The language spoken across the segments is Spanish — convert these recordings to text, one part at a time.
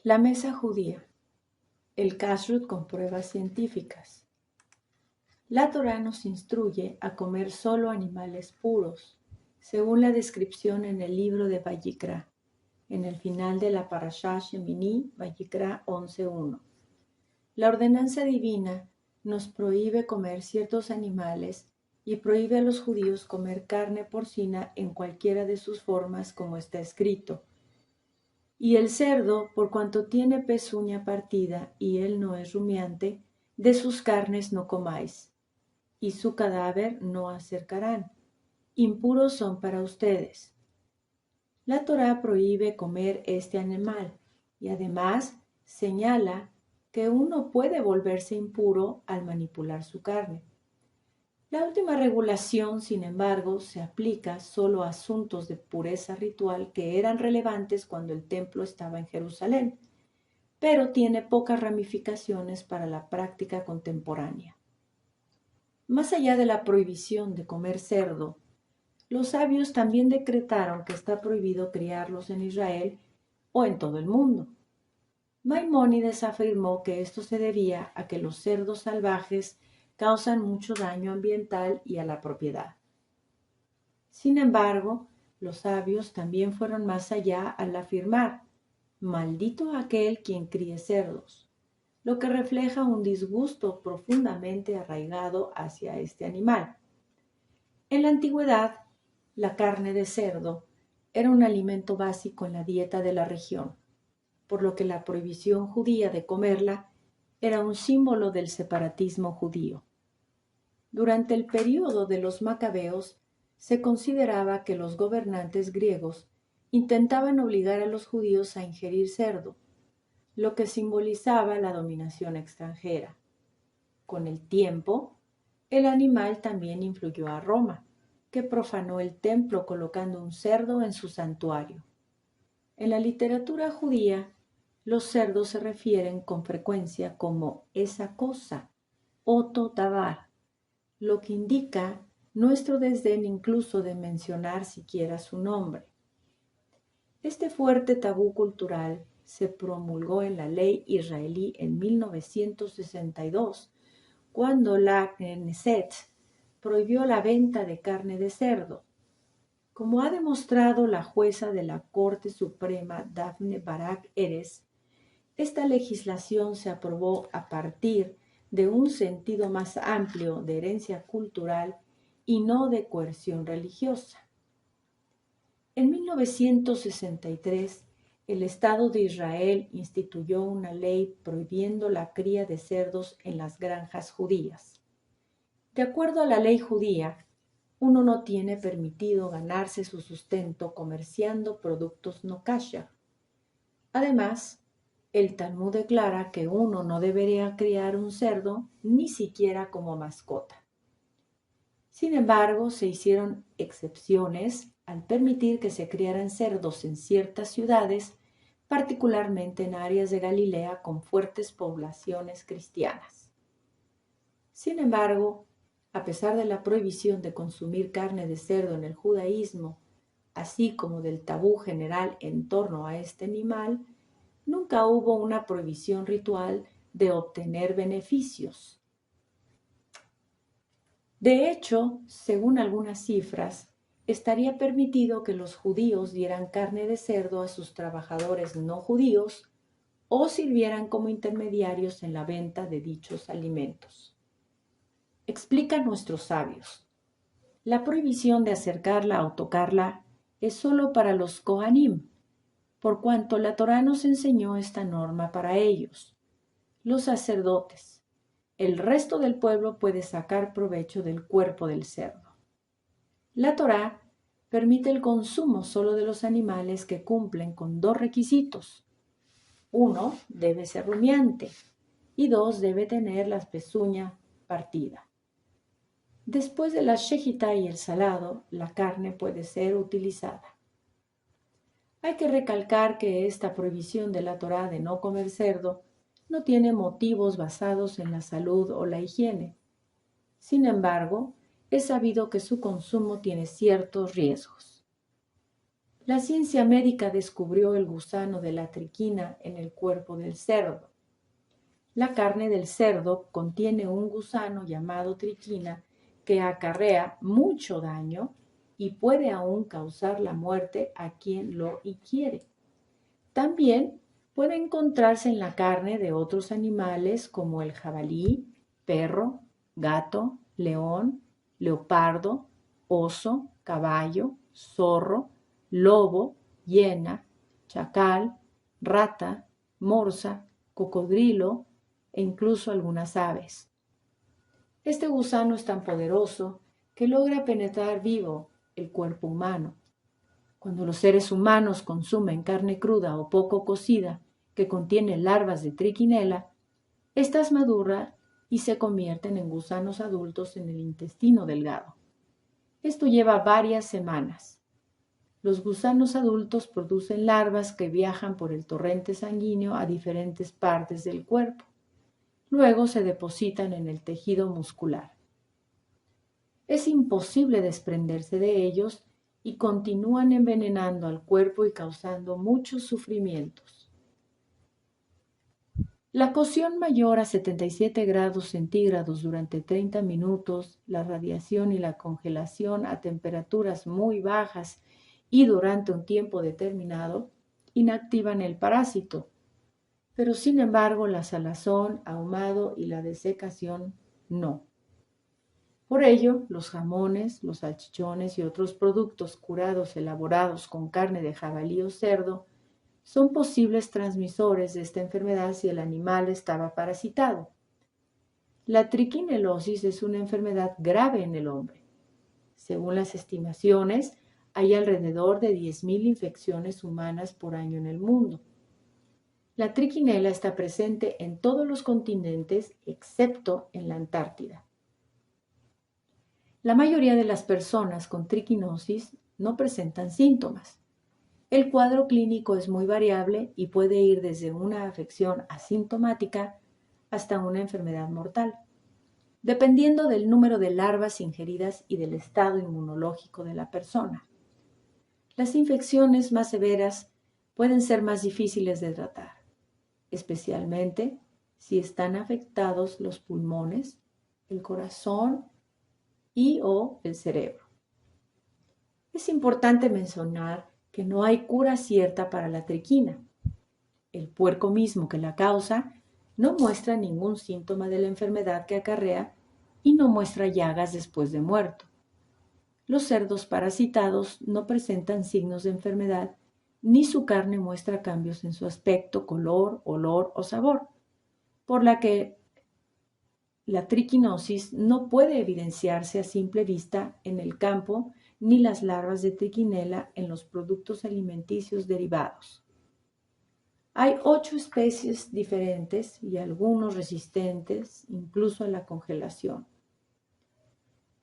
La mesa judía, el kashrut con pruebas científicas. La Torá nos instruye a comer solo animales puros, según la descripción en el libro de Vayikra, en el final de la Parashá Shemini, Vayikra 11:1. La ordenanza divina nos prohíbe comer ciertos animales y prohíbe a los judíos comer carne porcina en cualquiera de sus formas, como está escrito. Y el cerdo, por cuanto tiene pezuña partida y él no es rumiante, de sus carnes no comáis, y su cadáver no acercarán. Impuros son para ustedes. La Torá prohíbe comer este animal y además señala que uno puede volverse impuro al manipular su carne. La última regulación, sin embargo, se aplica solo a asuntos de pureza ritual que eran relevantes cuando el templo estaba en Jerusalén, pero tiene pocas ramificaciones para la práctica contemporánea. Más allá de la prohibición de comer cerdo, los sabios también decretaron que está prohibido criarlos en Israel o en todo el mundo. Maimónides afirmó que esto se debía a que los cerdos salvajes causan mucho daño ambiental y a la propiedad. Sin embargo, los sabios también fueron más allá al afirmar: maldito aquel quien críe cerdos, lo que refleja un disgusto profundamente arraigado hacia este animal. En la antigüedad, la carne de cerdo era un alimento básico en la dieta de la región, por lo que la prohibición judía de comerla era un símbolo del separatismo judío. Durante el período de los macabeos, se consideraba que los gobernantes griegos intentaban obligar a los judíos a ingerir cerdo, lo que simbolizaba la dominación extranjera. Con el tiempo, el animal también influyó a Roma, que profanó el templo colocando un cerdo en su santuario. En la literatura judía, los cerdos se refieren con frecuencia como esa cosa, oto davar, lo que indica nuestro desdén incluso de mencionar siquiera su nombre. Este fuerte tabú cultural se promulgó en la ley israelí en 1962, cuando la Knesset prohibió la venta de carne de cerdo. Como ha demostrado la jueza de la Corte Suprema Daphne Barak Erez, esta legislación se aprobó a partir de un sentido más amplio de herencia cultural y no de coerción religiosa. En 1963, el Estado de Israel instituyó una ley prohibiendo la cría de cerdos en las granjas judías. De acuerdo a la ley judía, uno no tiene permitido ganarse su sustento comerciando productos no kosher. Además, el Talmud declara que uno no debería criar un cerdo ni siquiera como mascota. Sin embargo, se hicieron excepciones al permitir que se criaran cerdos en ciertas ciudades, particularmente en áreas de Galilea con fuertes poblaciones cristianas. Sin embargo, a pesar de la prohibición de consumir carne de cerdo en el judaísmo, así como del tabú general en torno a este animal, nunca hubo una prohibición ritual de obtener beneficios. De hecho, según algunas cifras, estaría permitido que los judíos dieran carne de cerdo a sus trabajadores no judíos o sirvieran como intermediarios en la venta de dichos alimentos. Explican nuestros sabios: la prohibición de acercarla o tocarla es solo para los Kohanim, por cuanto la Torá nos enseñó esta norma para ellos, los sacerdotes. El resto del pueblo puede sacar provecho del cuerpo del cerdo. La Torá permite el consumo solo de los animales que cumplen con dos requisitos. Uno, debe ser rumiante, y dos, debe tener la pezuña partida. Después de la shejitá y el salado, la carne puede ser utilizada. Hay que recalcar que esta prohibición de la Torá de no comer cerdo no tiene motivos basados en la salud o la higiene. Sin embargo, es sabido que su consumo tiene ciertos riesgos. La ciencia médica descubrió el gusano de la triquina en el cuerpo del cerdo. La carne del cerdo contiene un gusano llamado triquina que acarrea mucho daño y puede aún causar la muerte a quien lo ingiere. También puede encontrarse en la carne de otros animales como el jabalí, perro, gato, león, leopardo, oso, caballo, zorro, lobo, hiena, chacal, rata, morsa, cocodrilo e incluso algunas aves. Este gusano es tan poderoso que logra penetrar vivo el cuerpo humano. Cuando los seres humanos consumen carne cruda o poco cocida que contiene larvas de trichinela, estas maduran y se convierten en gusanos adultos en el intestino delgado. Esto lleva varias semanas. Los gusanos adultos producen larvas que viajan por el torrente sanguíneo a diferentes partes del cuerpo. Luego se depositan en el tejido muscular. Es imposible desprenderse de ellos y continúan envenenando al cuerpo y causando muchos sufrimientos. La cocción mayor a 77 grados centígrados durante 30 minutos, la radiación y la congelación a temperaturas muy bajas y durante un tiempo determinado inactivan el parásito, pero sin embargo la salazón, ahumado y la desecación no. Por ello, los jamones, los salchichones y otros productos curados elaborados con carne de jabalí o cerdo son posibles transmisores de esta enfermedad si el animal estaba parasitado. La triquinelosis es una enfermedad grave en el hombre. Según las estimaciones, hay alrededor de 10.000 infecciones humanas por año en el mundo. La trichinela está presente en todos los continentes excepto en la Antártida. La mayoría de las personas con triquinosis no presentan síntomas. El cuadro clínico es muy variable y puede ir desde una afección asintomática hasta una enfermedad mortal, dependiendo del número de larvas ingeridas y del estado inmunológico de la persona. Las infecciones más severas pueden ser más difíciles de tratar, especialmente si están afectados los pulmones, el corazón y o el cerebro. Es importante mencionar que no hay cura cierta para la triquina. El puerco mismo que la causa no muestra ningún síntoma de la enfermedad que acarrea y no muestra llagas después de muerto. Los cerdos parasitados no presentan signos de enfermedad ni su carne muestra cambios en su aspecto, color, olor o sabor, por la que la triquinosis no puede evidenciarse a simple vista en el campo ni las larvas de trichinela en los productos alimenticios derivados. Hay 8 especies diferentes y algunos resistentes incluso a la congelación.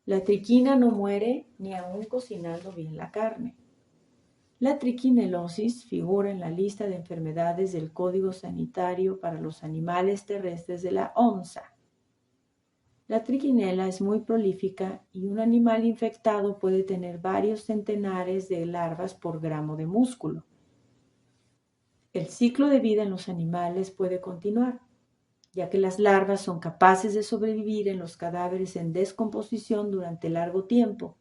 La triquina no muere ni aun cocinando bien la carne. La triquinelosis figura en la lista de enfermedades del Código Sanitario para los Animales Terrestres de la OMSA. La trichinela es muy prolífica y un animal infectado puede tener varios centenares de larvas por gramo de músculo. El ciclo de vida en los animales puede continuar, ya que las larvas son capaces de sobrevivir en los cadáveres en descomposición durante largo tiempo,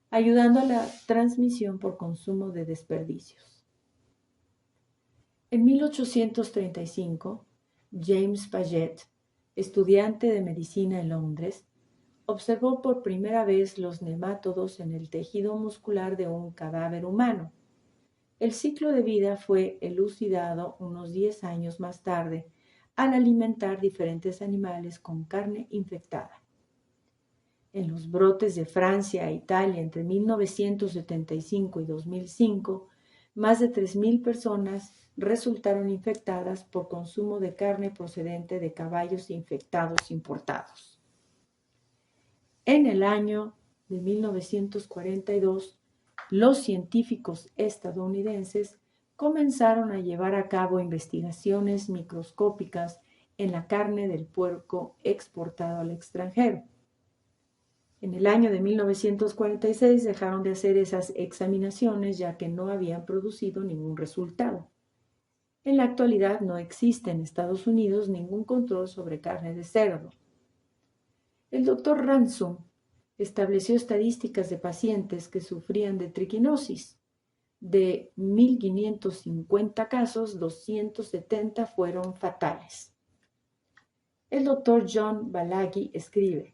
ayudando a la transmisión por consumo de desperdicios. En 1835, James Paget, estudiante de medicina en Londres, observó por primera vez los nemátodos en el tejido muscular de un cadáver humano. El ciclo de vida fue elucidado unos 10 años más tarde al alimentar diferentes animales con carne infectada. En los brotes de Francia e Italia entre 1975 y 2005, más de 3.000 personas resultaron infectadas por consumo de carne procedente de caballos infectados importados. En el año de 1942, los científicos estadounidenses comenzaron a llevar a cabo investigaciones microscópicas en la carne del puerco exportado al extranjero. En el año de 1946 dejaron de hacer esas examinaciones ya que no habían producido ningún resultado. En la actualidad no existe en Estados Unidos ningún control sobre carne de cerdo. El doctor Ransom estableció estadísticas de pacientes que sufrían de triquinosis. De 1.550 casos, 270 fueron fatales. El doctor John Balaghi escribe: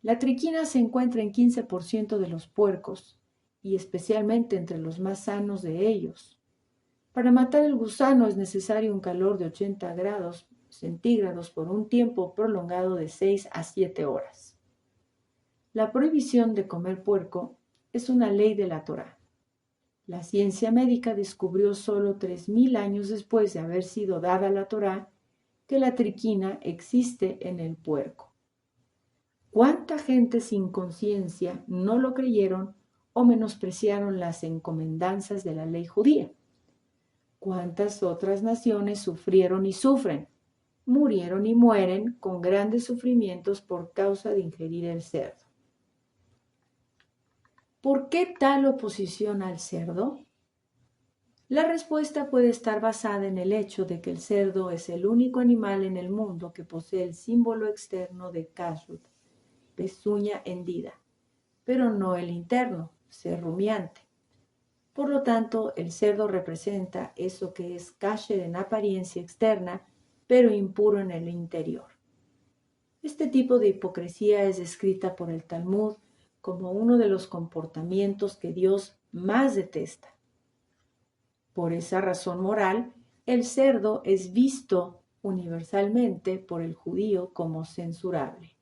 la triquina se encuentra en 15% de los puercos y especialmente entre los más sanos de ellos. Para matar el gusano es necesario un calor de 80 grados centígrados por un tiempo prolongado de 6 a 7 horas. La prohibición de comer puerco es una ley de la Torá. La ciencia médica descubrió solo 3.000 años después de haber sido dada la Torá que la triquina existe en el puerco. ¿Cuánta gente sin conciencia no lo creyeron o menospreciaron las encomendanzas de la ley judía? ¿Cuántas otras naciones sufrieron y sufren, murieron y mueren con grandes sufrimientos por causa de ingerir el cerdo? ¿Por qué tal oposición al cerdo? La respuesta puede estar basada en el hecho de que el cerdo es el único animal en el mundo que posee el símbolo externo de kashrut, pezuña hendida, pero no el interno, ser rumiante. Por lo tanto, el cerdo representa eso que es kasher en apariencia externa, pero impuro en el interior. Este tipo de hipocresía es descrita por el Talmud como uno de los comportamientos que Dios más detesta. Por esa razón moral, el cerdo es visto universalmente por el judío como censurable.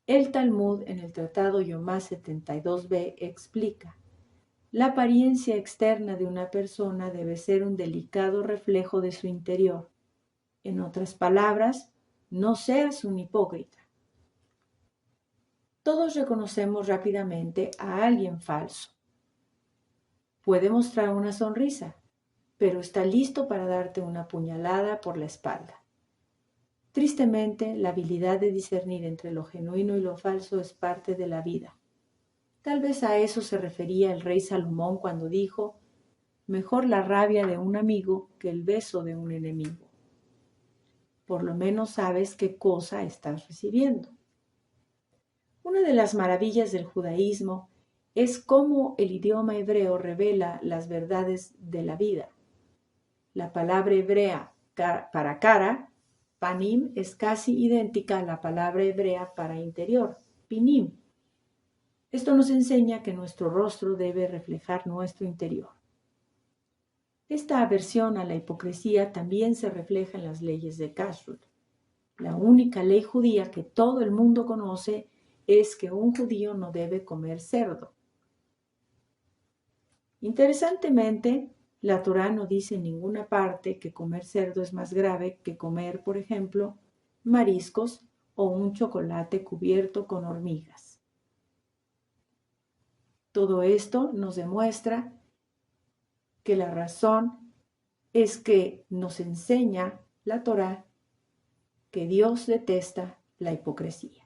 El Talmud en el Tratado Yomá 72b explica: la apariencia externa de una persona debe ser un delicado reflejo de su interior. En otras palabras, no seas un hipócrita. Todos reconocemos rápidamente a alguien falso. Puede mostrar una sonrisa, pero está listo para darte una puñalada por la espalda. Tristemente, la habilidad de discernir entre lo genuino y lo falso es parte de la vida. Tal vez a eso se refería el rey Salomón cuando dijo: mejor la rabia de un amigo que el beso de un enemigo. Por lo menos sabes qué cosa estás recibiendo. Una de las maravillas del judaísmo es cómo el idioma hebreo revela las verdades de la vida. La palabra hebrea para cara, panim, es casi idéntica a la palabra hebrea para interior, pinim. Esto nos enseña que nuestro rostro debe reflejar nuestro interior. Esta aversión a la hipocresía también se refleja en las leyes de Kashrut. La única ley judía que todo el mundo conoce es que un judío no debe comer cerdo. Interesantemente, la Torá no dice en ninguna parte que comer cerdo es más grave que comer, por ejemplo, mariscos o un chocolate cubierto con hormigas. Todo esto nos demuestra que la razón es que nos enseña la Torá que Dios detesta la hipocresía.